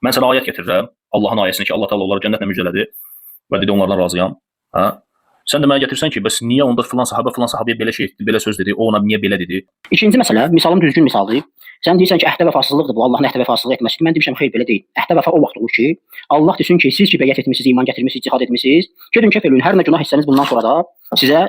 Mən sənə ayət gətirirəm. Allahın ayəsini ki, Allah Taala onları cənnətlə müjdələdi və dedi onlardan razıyam. Hə? Sən də mənə gətirsən ki, bəs niyə onda filan sahabəyə belə şey etdi, belə söz dedi, o ona niyə belə dedi? İkinci məsələ, misalım düzgün misaldır. Sən deyirsən ki, əhdə vəfasızlıqdır bu, Allahın əhdə vəfasızlıq etməsidir. Mən demişəm, xeyr, belə deyil. Əhdə vəfa o vaxt olur ki, Allah desin ki, siz ki, bəyət etmisiniz, iman gətirmisiniz, cihad etmisiniz, gedin kəf eləyin, hər nə günah etsəniz bundan sonra da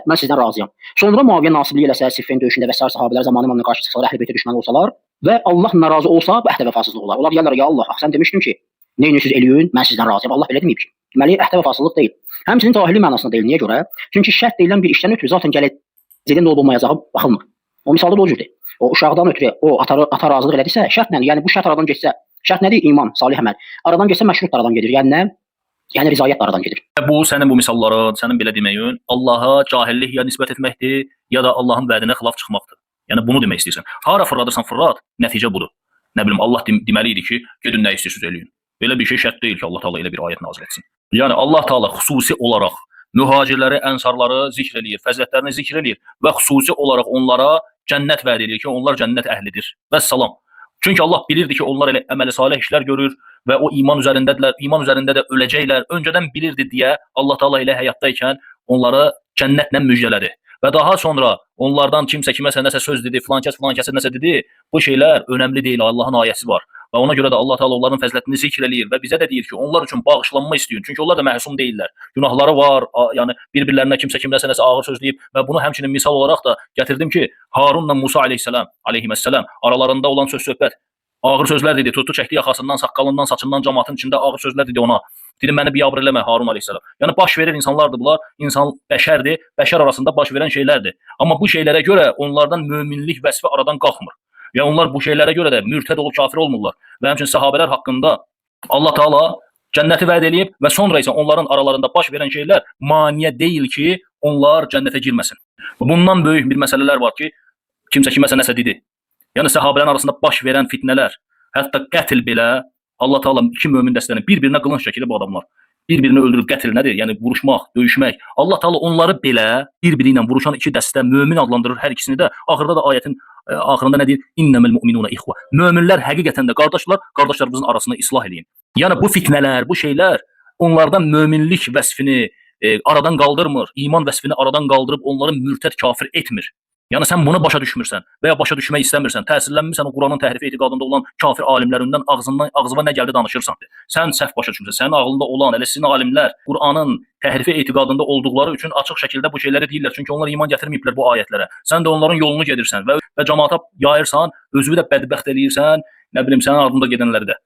mən sizdən razıyam. Sonra Muaviyə nasiblik eləsə, Siffin döyüşündə və sair sahabələr zamanı imamına qarşı çıxsalar, əhl-i beytə düşmən olsalar və Allah narazı olsa, bu əhdə vəfasızlıq olar. Onlar deyərlər, ya Allah, sən demişdin ki, nə edirsiniz eləyin, mən sizdən razıyam. Allah belə deməyib ki. Deməli, əhdə vəfasızlıq deyil. Həmçinin cahillik mənasında deyil. Niyə görə? Çünki şərt deyilən bir işdən ötürü zaten gələcəkdə nə olub-olmayacağı baxılmır. O misalda da o cürdür. O uşaqdan ötürü o ata razılıq elədisə, şərt nədir? Yəni bu şərt aradan keçsə, şərt nədir? İman, salih əməl. Aradan keçsə məşruط aradan gedir. Yəni nə? Yəni rizayət aradan gedir. Bu sənin bu misalların, sənin belə deməyin Allaha cahillik ya nisbət etməkdir, ya da Allahın vədinə xilaf çıxmaqdır. Yəni bunu demək istəyirsən. Hara fırladırsan fırlat, nəticə budur. Nə bilim Allah deməli idi ki, gedin nə istəyirsiniz eləyin. Belə bir şey şərt deyil ki, Allah Taala elə bir ayət nazil etsin. Yəni Allah Taala xüsusi olaraq mühacirləri, ənsarları zikr eləyir, fəzilətlərini zikr eləyir və xüsusi olaraq onlara cənnət vəd edir ki, onlar cənnət əhlidir. Vəssalam. Çünki Allah bilirdi ki, onlar elə əməli salih işlər görür və o iman üzərindədirlər, iman üzərində də öləcəklər. Öncədən bilirdi deyə Allah Taala ilə həyatdaykən onları cənnətlə müjdələdi. Və daha sonra onlardan kimsə kiməsə nəsə söz dedi, filan kəsə nəsə dedi, bu şeylər önəmli deyil, Allahın ayəsi var. Və ona görə də Allah Taala onların fəzilətini zikr eləyir və bizə də deyir ki, onlar üçün bağışlanma istəyin. Çünki onlar da məsum deyillər. Günahları var, yəni bir-birlərinə kimsə kimləsə nəsə ağır söz deyib və bunu həmçinin misal olaraq da gətirdim ki, Harunla Musa aleyhissalam aralarında olan söz-söhbət ağır sözlər dedi, tutdu çəkdi yaxasından, saqqalından, saçından, cəmaatın içində ağır sözlər dedi ona. Dedi məni biabr eləmə Harun aleyhissalam. Yəni baş verir insanlardır bunlar, insan bəşərdir, bəşər arasında baş verən şeylərdir. Amma bu şeylərə görə onlardan möminlik vəsfi aradan qalxmır. Yəni onlar bu şeylərə görə də mürtəd olub kafir olmurlar. Və həmçinin sahabələr haqqında Allah Taala cənnəti vəd eləyib və sonra isə onların aralarında baş verən şeylər maniyə deyil ki, onlar cənnətə girməsin. Bundan böyük bir məsələlər var ki, kimsə kiməsə nəsə dedi. Yəni səhabələrin arasında baş verən fitnələr, hətta qətl belə Allah Taala iki mömin dəstələrini bir-birinə qılınc çəkir bu adamlar. Bir-birini öldürüb qətl nədir? Yəni vuruşmaq, döyüşmək. Allah Taala onları belə bir-biri ilə vuruşan iki dəstə mömin adlandırır hər ikisini də. Axırda da ayətin axırında nə deyir? İnnemel mu'minuna ixva. Möminlər həqiqətən də qardaşlar, qardaşlarımızın arasını islah eləyin. Yəni bu fitnələr, bu şeylər onlardan möminlik vəsfini aradan qaldırmır, iman vəsfini aradan qaldırıb onları mürtəd kafir etmir. Yəni sən bunu başa düşmürsən və ya başa düşmək istəmirsən, təsirlənmirsən o Quranın təhrif etiqadında olan kafir alimlərindən ağzına nə gəldi danışırsan. Sən səhv başa düşmürsən. Sənin ağlında olan, elə sizin alimlər Quranın təhrif etiqadında olduqları üçün açıq şəkildə bu şeyləri deyirlər. Çünki onlar iman gətirməyiblər bu ayətlərə. Sən də onların yolunu gedirsən və cəmaata yayırsan, özünü də bədbəxt eləyirsən, nə bilim sənin ardında gedənləri də.